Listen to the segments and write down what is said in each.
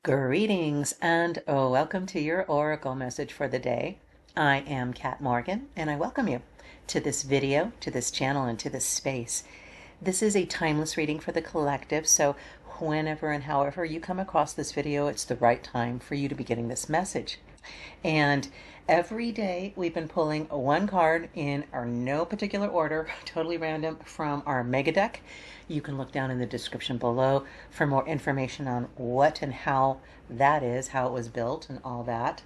Greetings and welcome to your Oracle message for the day. I am Kat Morgan and I welcome you to this video, to this channel, and to this space. This is a timeless reading for the collective, so whenever and however you come across this video, it's the right time for you to be getting this message. And every day we've been pulling one card in our no particular order, totally random, from our mega deck. You can look down in the description below for more information on what and how that is, how it was built and all that.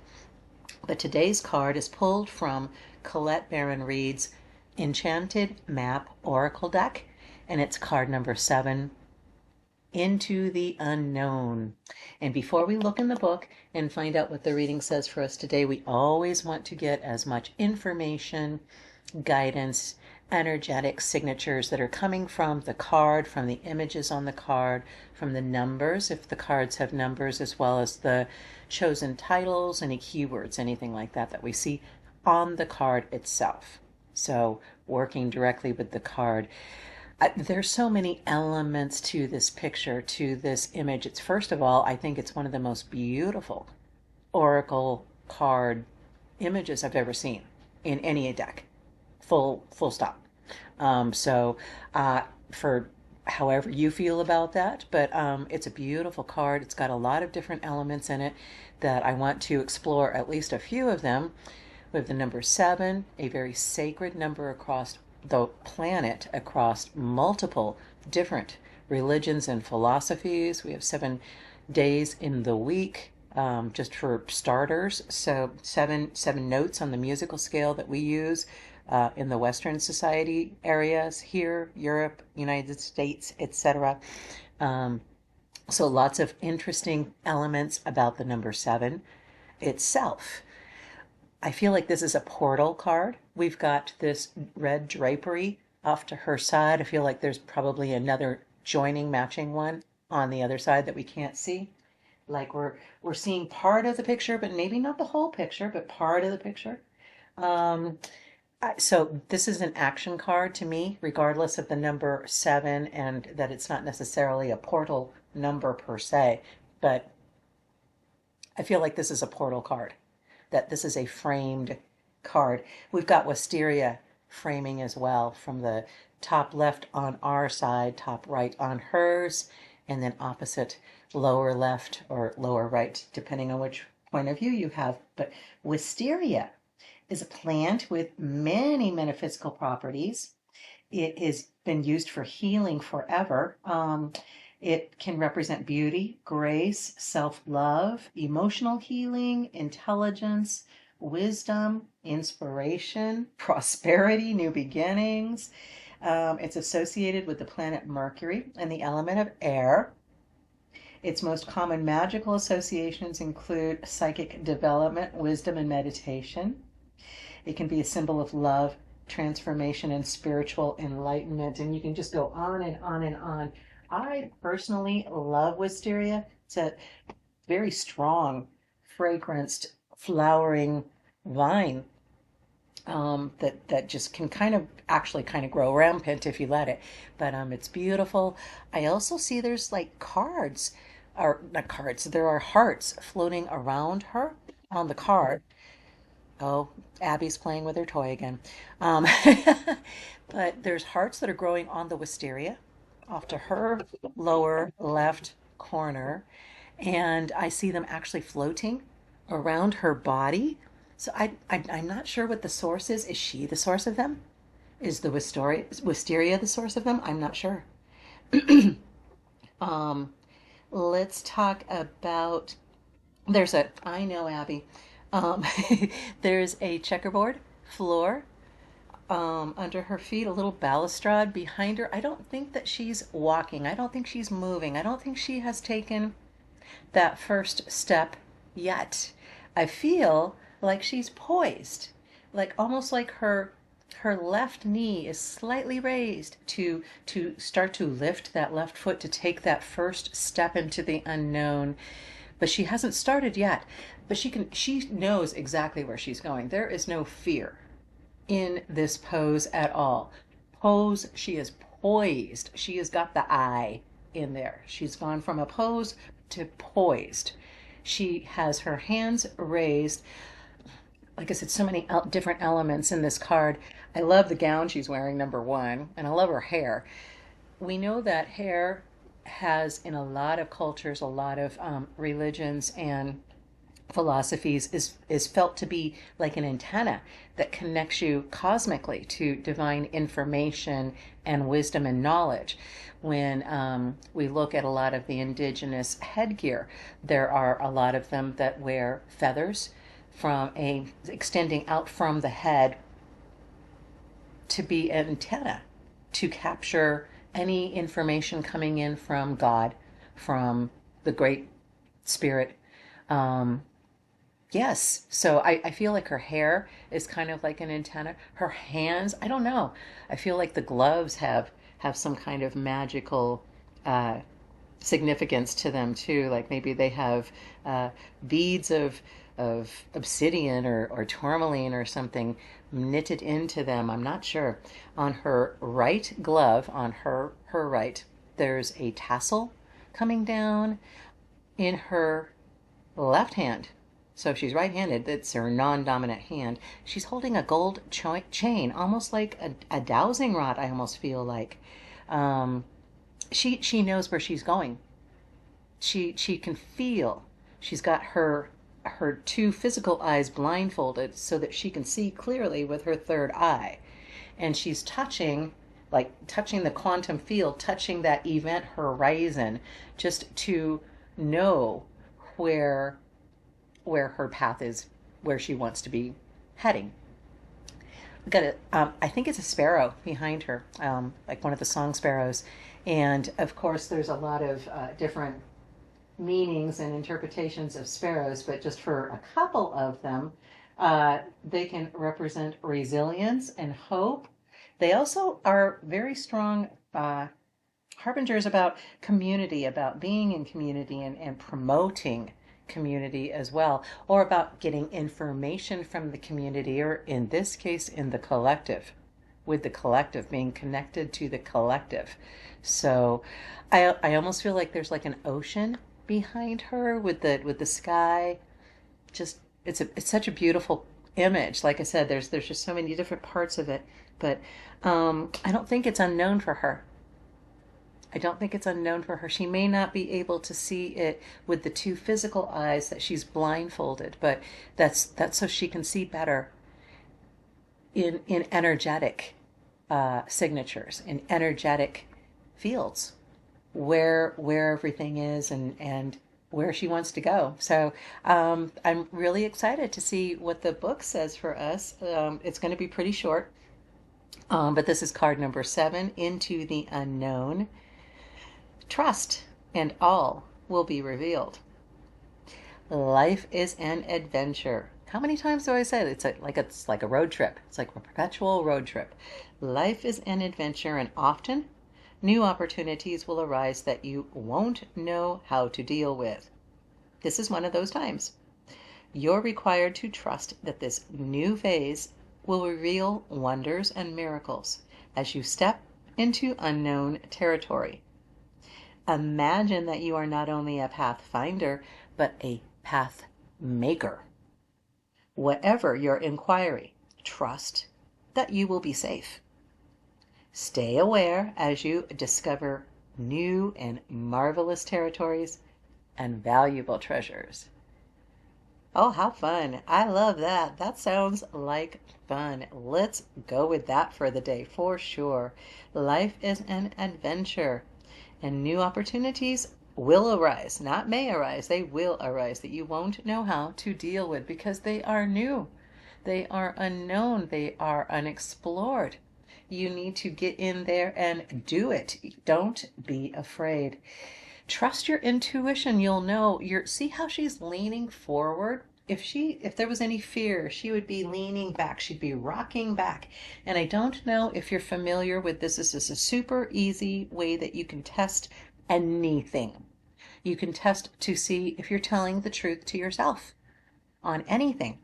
But today's card is pulled from Colette Baron-Reid's Enchanted Map Oracle deck, and it's card number 7, Into the Unknown. And before we look in the book and find out what the reading says for us today, we always want to get as much information, guidance, energetic signatures that are coming from the card, from the images on the card, from the numbers, if the cards have numbers, as well as the chosen titles, any keywords, anything like that that we see on the card itself. So working directly with the card. There's so many elements to this picture, to this image. It's, first of all, I think it's one of the most beautiful oracle card images I've ever seen in any deck. Full stop. For however you feel about that, but it's a beautiful card. It's got a lot of different elements in it that I want to explore, at least a few of them. We have the number 7, a very sacred number across the planet, across multiple different religions and philosophies. We have 7 days in the week, just for starters. So seven notes on the musical scale that we use in the Western society areas here, Europe, United States, etc. So lots of interesting elements about the number 7 itself. I feel like this is a portal card. We've got this red drapery off to her side. I feel like there's probably another joining, matching one on the other side that we can't see. Like we're seeing part of the picture, but maybe not the whole picture, but part of the picture. So this is an action card to me, regardless of the number 7, and that it's not necessarily a portal number per se, but I feel like this is a portal card, that this is a framed card. We've got wisteria framing as well, from the top left on our side, top right on hers, and then opposite lower left or lower right, depending on which point of view you have. But wisteria is a plant with many metaphysical properties. It has been used for healing forever. It can represent beauty, grace, self-love, emotional healing, intelligence, wisdom, inspiration, prosperity, new beginnings. It's associated with the planet Mercury and the element of air. Its most common magical associations include psychic development, wisdom, and meditation. It can be a symbol of love, transformation, and spiritual enlightenment. And you can just go on and on and on. I personally love wisteria. It's a very strong, fragranced, flowering vine that just can kind of grow rampant if you let it. But it's beautiful. I also see there's like cards, or not cards, there are hearts floating around her on the card. Oh, Abby's playing with her toy again. Um, but there's hearts that are growing on the wisteria off to her lower left corner. And I see them actually floating around her body. So I'm not sure what the source is. Is she the source of them? Is the wisteria the source of them? I'm not sure. um, let's talk about, I know, Abby. Um, there's a checkerboard floor under her feet, a little balustrade behind her. I don't think that she's walking. I don't think she's moving. I don't think she has taken that first step yet. I feel like she's poised, like almost like her left knee is slightly raised to start to lift that left foot, to take that first step into the unknown. But she hasn't started yet. But she knows exactly where she's going. There is no fear in this pose at all. She is poised. She has got the eye in there. She's gone from a pose to poised. She has her hands raised. Like I said, so many different elements in this card. I love the gown she's wearing, number one, and I love her hair. We know that hair has, in a lot of cultures, a lot of religions and philosophies, is felt to be like an antenna that connects you cosmically to divine information and wisdom and knowledge. When we look at a lot of the indigenous headgear, there are a lot of them that wear feathers from extending out from the head to be an antenna to capture any information coming in from God, from the Great Spirit. Yes, so I feel like her hair is kind of like an antenna. Her hands, I don't know. I feel like the gloves have some kind of magical significance to them too. Like maybe they have beads of obsidian or tourmaline or something knitted into them. I'm not sure. On her right glove, on her right, there's a tassel coming down. In her left hand, so if she's right-handed, that's her non-dominant hand, she's holding a gold chain, almost like a dowsing rod, I almost feel like. She knows where she's going. She can feel. She's got her two physical eyes blindfolded so that she can see clearly with her third eye. And she's touching the quantum field, touching that event horizon, just to know where her path is, where she wants to be heading. I think it's a sparrow behind her, like one of the song sparrows. And of course, there's a lot of different meanings and interpretations of sparrows, but just for a couple of them, they can represent resilience and hope. They also are very strong harbingers about community, about being in community and promoting community as well, or about getting information from the community, or in this case, in the collective, with the collective, being connected to the collective. So I almost feel like there's like an ocean behind her with the sky. Just it's such a beautiful image. Like I said, there's just so many different parts of it, but I don't think it's unknown for her. I don't think it's unknown for her. She may not be able to see it with the two physical eyes that she's blindfolded, but that's so she can see better in energetic signatures, in energetic fields, where everything is and where she wants to go. So I'm really excited to see what the book says for us. It's going to be pretty short, but this is card number 7, Into the Unknown. Trust, and all will be revealed. Life is an adventure. How many times do I say it? It's like a road trip. It's like a perpetual road trip. Life is an adventure, and often new opportunities will arise that you won't know how to deal with. This is one of those times. You're required to trust that this new phase will reveal wonders and miracles as you step into unknown territory. Imagine that you are not only a pathfinder, but a path maker. Whatever your inquiry, trust that you will be safe. Stay aware as you discover new and marvelous territories and valuable treasures. Oh, how fun. I love that. That sounds like fun. Let's go with that for the day, for sure. Life is an adventure. And new opportunities will arise, not may arise, they will arise, that you won't know how to deal with because they are new. They are unknown. They are unexplored. You need to get in there and do it. Don't be afraid. Trust your intuition. You'll know. See how she's leaning forward? If there was any fear, she would be leaning back. She'd be rocking back. And I don't know if you're familiar with this. This is a super easy way that you can test anything. You can test to see if you're telling the truth to yourself on anything.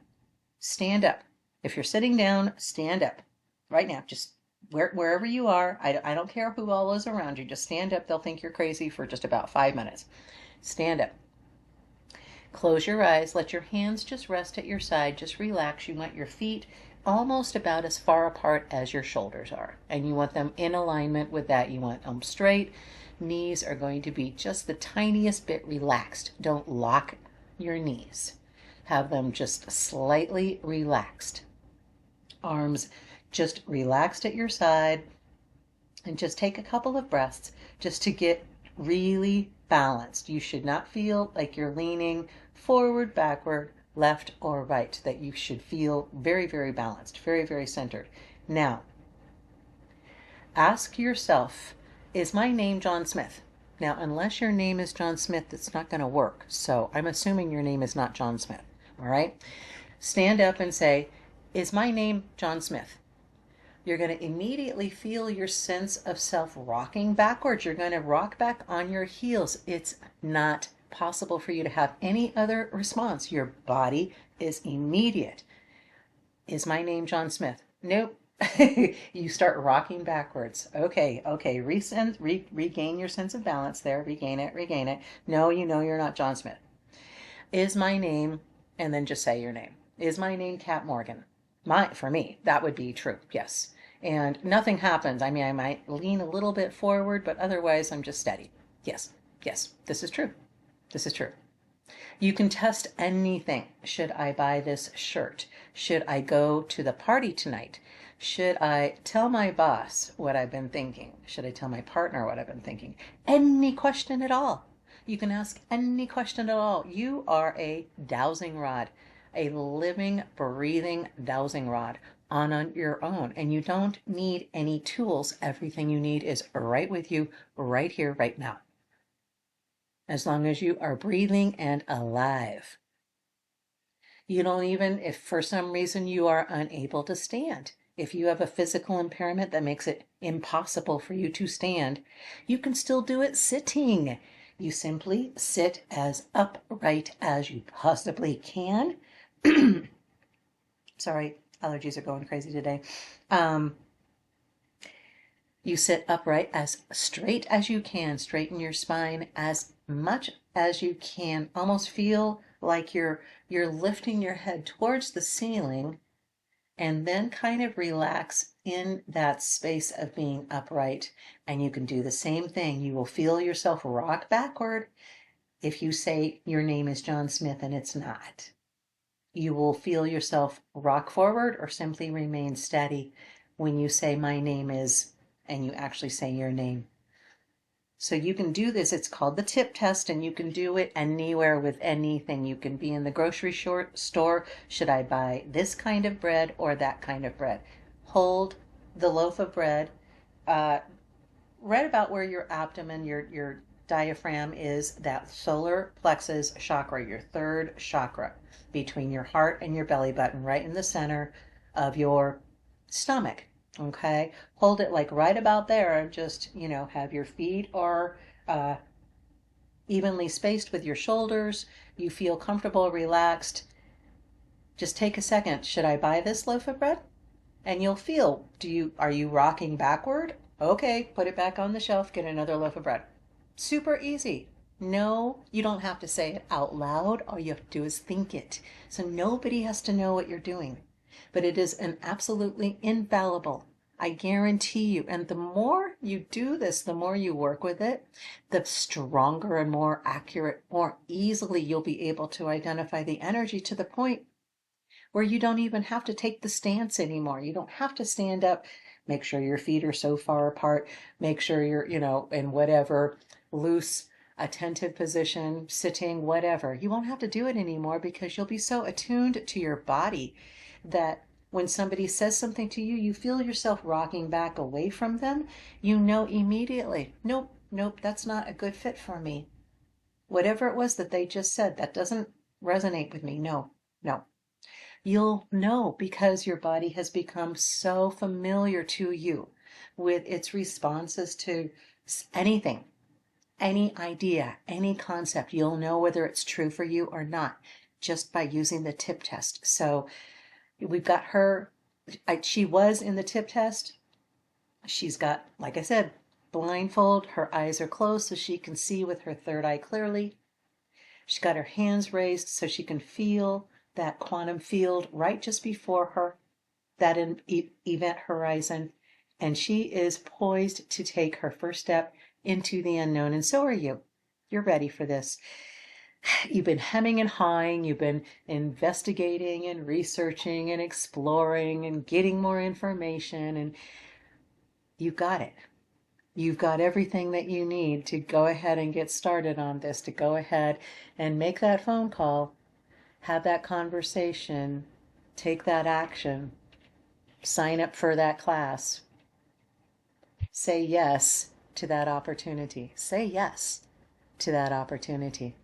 Stand up. If you're sitting down, stand up right now. Just wherever you are. I don't care who all is around you. Just stand up. They'll think you're crazy for just about 5 minutes. Stand up. Close your eyes, let your hands just rest at your side, just relax. You want your feet almost about as far apart as your shoulders are, and you want them in alignment with that. You want them straight. Knees are going to be just the tiniest bit relaxed. Don't lock your knees. Have them just slightly relaxed. Arms just relaxed at your side, and just take a couple of breaths just to get really balanced. You should not feel like you're leaning forward, backward, left, or right. That you should feel very, very balanced, very, very centered. Now, ask yourself, is my name John Smith? Now, unless your name is John Smith, it's not going to work. So I'm assuming your name is not John Smith. All right? Stand up and say, is my name John Smith? You're going to immediately feel your sense of self rocking backwards. You're going to rock back on your heels. It's not possible for you to have any other response. Your body is immediate. Is my name John Smith? Nope. You start rocking backwards. Okay. Regain your sense of balance there. Regain it. No, you know you're not John Smith. Is my name, and then just say your name. Is my name Kat Morgan? For me, that would be true, yes. And nothing happens. I mean, I might lean a little bit forward, but otherwise I'm just steady. Yes, this is true. This is true. You can test anything. Should I buy this shirt? Should I go to the party tonight? Should I tell my boss what I've been thinking? Should I tell my partner what I've been thinking? Any question at all. You can ask any question at all. You are a dowsing rod, a living, breathing dowsing rod on your own. And you don't need any tools. Everything you need is right with you, right here, right now. As long as you are breathing and alive. You don't even, if for some reason you are unable to stand, if you have a physical impairment that makes it impossible for you to stand, you can still do it sitting. You simply sit as upright as you possibly can. Sorry, allergies are going crazy today. You sit upright as straight as you can. Straighten your spine as much as you can. Almost feel like you're lifting your head towards the ceiling, and then kind of relax in that space of being upright. And you can do the same thing. You will feel yourself rock backward if you say your name is John Smith and it's not. You will feel yourself rock forward or simply remain steady when you say my name is, and you actually say your name. So you can do this. It's called the tip test, and you can do it anywhere with anything. You can be in the grocery store. Should I buy this kind of bread or that kind of bread? Hold the loaf of bread right about where your abdomen, your diaphragm is, that solar plexus chakra, your third chakra, between your heart and your belly button, right in the center of your stomach. Okay, hold it like right about there, and just, have your feet are evenly spaced with your shoulders. You feel comfortable, relaxed. Just take a second. Should I buy this loaf of bread? And you'll feel, are you rocking backward? Okay, put it back on the shelf, get another loaf of bread. Super easy. No, you don't have to say it out loud. All you have to do is think it. So nobody has to know what you're doing. But it is an absolutely infallible. I guarantee you. And the more you do this, the more you work with it, the stronger and more accurate, more easily you'll be able to identify the energy to the point where you don't even have to take the stance anymore. You don't have to stand up. Make sure your feet are so far apart. Make sure you're, in whatever loose, attentive position, sitting, whatever. You won't have to do it anymore because you'll be so attuned to your body that when somebody says something to you, you feel yourself rocking back away from them. You know immediately, nope, that's not a good fit for me. Whatever it was that they just said, that doesn't resonate with me. No. You'll know because your body has become so familiar to you with its responses to anything, any idea, any concept. You'll know whether it's true for you or not just by using the tip test. So we've got her. She was in the tip test. She's got, like I said, blindfold. Her eyes are closed so she can see with her third eye clearly. She's got her hands raised so she can feel that quantum field right just before her, that event horizon. And she is poised to take her first step into the unknown. And so are you. You're ready for this. You've been hemming and hawing. You've been investigating and researching and exploring and getting more information. And you've got it. You've got everything that you need to go ahead and get started on this, to go ahead and make that phone call, have that conversation, take that action, sign up for that class, say yes to that opportunity. Say yes to that opportunity.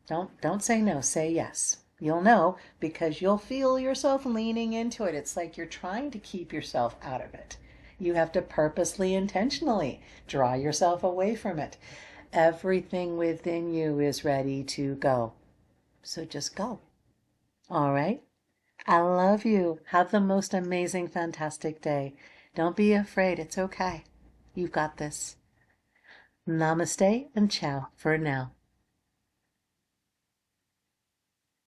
Don't say no, say yes. You'll know because you'll feel yourself leaning into it. It's like you're trying to keep yourself out of it. You have to purposely, intentionally draw yourself away from it. Everything within you is ready to go. So just go. All right? I love you. Have the most amazing, fantastic day. Don't be afraid. It's okay. You've got this. Namaste and ciao for now.